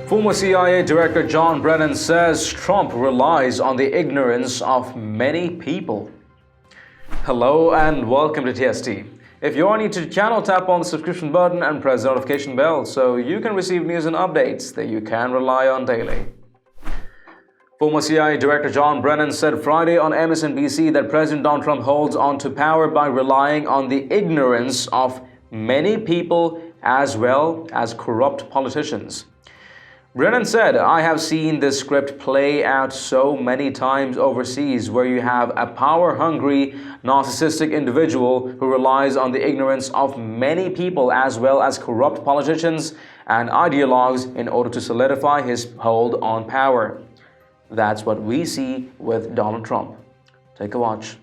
Former CIA Director John Brennan says Trump relies on the ignorance of many people. Hello and welcome to TST. If you are new to the channel, tap on the subscription button and press the notification bell so you can receive news and updates that you can rely on daily. Former CIA Director John Brennan said Friday on MSNBC that President Donald Trump holds on to power by relying on the ignorance of many people as well as corrupt politicians. Brennan said, "I have seen this script play out so many times overseas where you have a power-hungry, narcissistic individual who relies on the ignorance of many people as well as corrupt politicians and ideologues in order to solidify his hold on power." That's what we see with Donald Trump. Take a watch.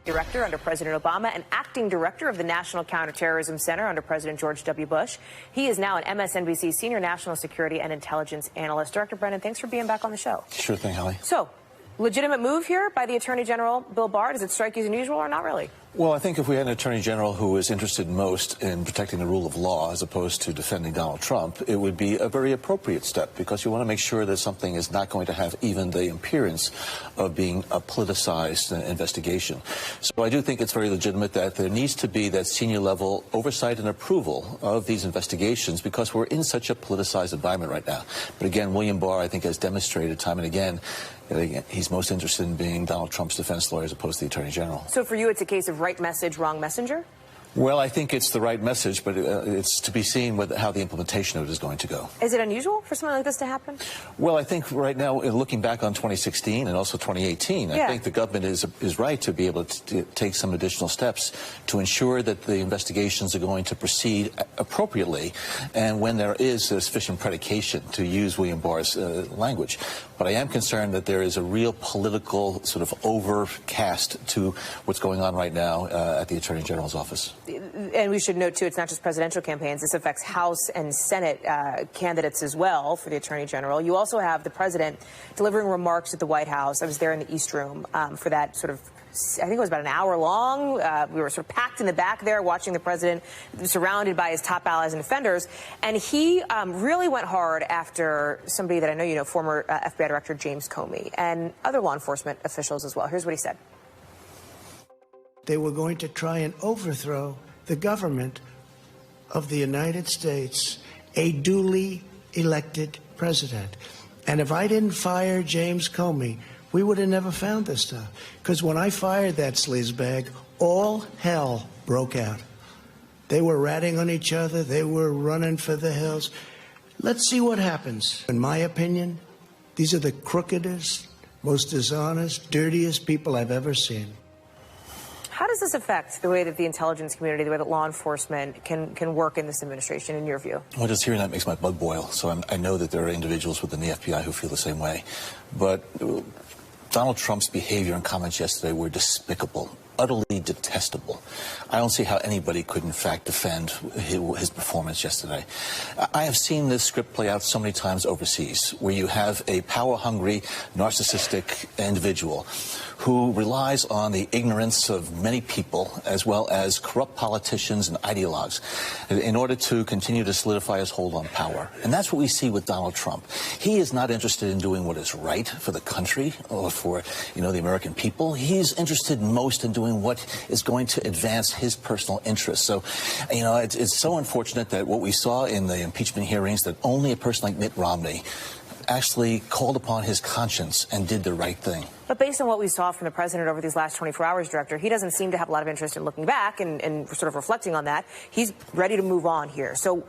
Director under President Obama and acting director of the National Counterterrorism Center under President George W. Bush. He is now an MSNBC senior national security and intelligence analyst. Director Brennan, thanks for being back on the show. Sure thing, Holly. So, legitimate move here by the Attorney General Bill Barr. Does it strike you as unusual or not really? Well, I think if we had an Attorney General who is interested most in protecting the rule of law as opposed to defending Donald Trump, it would be a very appropriate step because you want to make sure that something is not going to have even the appearance of being a politicized investigation. So I do think it's very legitimate that there needs to be that senior level oversight and approval of these investigations because we're in such a politicized environment right now. But again, William Barr, I think, has demonstrated time and again that he's most interested in being Donald Trump's defense lawyer as opposed to the Attorney General. So for you, it's a case of right message, wrong messenger? Well, I think it's the right message, but it's to be seen with how the implementation of it is going to go. Is it unusual for something like this to happen? Well, I think right now, looking back on 2016 and also 2018, I think the government is right to be able to take some additional steps to ensure that the investigations are going to proceed appropriately and when there is a sufficient predication, to use William Barr's language. But I am concerned that there is a real political sort of overcast to what's going on right now at the Attorney General's office. And we should note, too, it's not just presidential campaigns. This affects House and Senate candidates as well for the Attorney General. You also have the president delivering remarks at the White House. I was there in the East Room for that sort of, I think it was about an hour long. We were sort of packed in the back there watching the president surrounded by his top allies and defenders. And he really went hard after somebody that I know you know, former FBI Director James Comey, and other law enforcement officials as well. Here's what he said. They were going to try and overthrow the government of the United States, a duly elected president. And if I didn't fire James Comey, we would have never found this stuff. Because when I fired that sleazebag, all hell broke out. They were ratting on each other. They were running for the hills. Let's see what happens. In my opinion, these are the crookedest, most dishonest, dirtiest people I've ever seen. How does this affect the way that the intelligence community, the way that law enforcement can work in this administration, in your view? Well, just hearing that makes my blood boil. So I know that there are individuals within the FBI who feel the same way. But Donald Trump's behavior and comments yesterday were despicable, utterly detestable. I don't see how anybody could, in fact, defend his performance yesterday. I have seen this script play out so many times overseas, where you have a power-hungry, narcissistic individual who relies on the ignorance of many people as well as corrupt politicians and ideologues in order to continue to solidify his hold on power. And that's what we see with Donald Trump. He is not interested in doing what is right for the country or for, the American people. He's interested most in doing what is going to advance his personal interests. So, it's so unfortunate that what we saw in the impeachment hearings, that only a person like Mitt Romney actually called upon his conscience and did the right thing. But based on what we saw from the president over these last 24 hours, Director, he doesn't seem to have a lot of interest in looking back and sort of reflecting on that. He's ready to move on here. So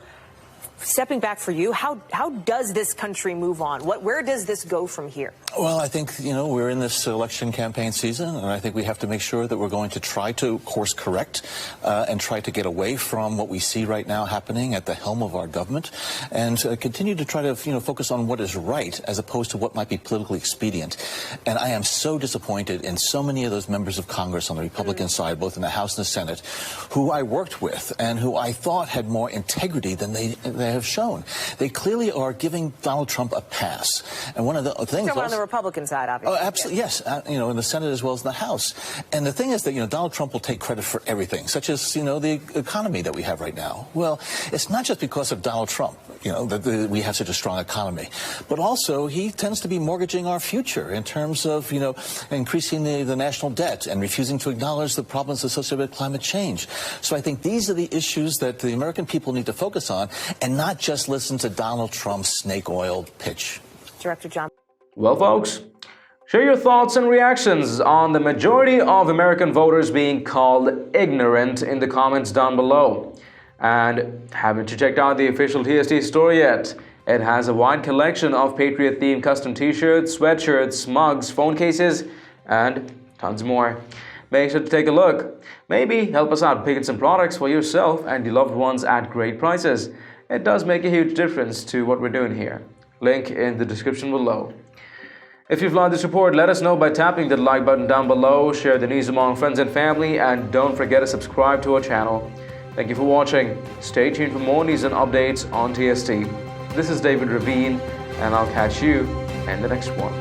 stepping back for you, how does this country move on? Where does this go from here? Well, I think, we're in this election campaign season, and I think we have to make sure that we're going to try to course correct and try to get away from what we see right now happening at the helm of our government and continue to try to, focus on what is right as opposed to what might be politically expedient. And I am so disappointed in so many of those members of Congress on the Republican side, both in the House and the Senate, who I worked with and who I thought had more integrity than they they have shown. They clearly are giving Donald Trump a pass. And one of the things on the Republican side, obviously. Oh, absolutely, yes. In the Senate as well as in the House. And the thing is that, Donald Trump will take credit for everything, such as, the economy that we have right now. Well, it's not just because of Donald Trump, that we have such a strong economy, but also he tends to be mortgaging our future in terms of, increasing the national debt and refusing to acknowledge the problems associated with climate change. So I think these are the issues that the American people need to focus on and not just listen to Donald Trump's snake oil pitch. Director John. Well, folks, share your thoughts and reactions on the majority of American voters being called ignorant in the comments down below. And haven't you checked out the official TST store yet? It has a wide collection of Patriot-themed custom t-shirts, sweatshirts, mugs, phone cases, and tons more. Make sure to take a look. Maybe help us out picking some products for yourself and your loved ones at great prices. It does make a huge difference to what we're doing here. Link in the description below. If you've loved this report, let us know by tapping the like button down below, share the news among friends and family, and don't forget to subscribe to our channel. Thank you for watching. Stay tuned for more news and updates on TST. This is David Ravine, and I'll catch you in the next one.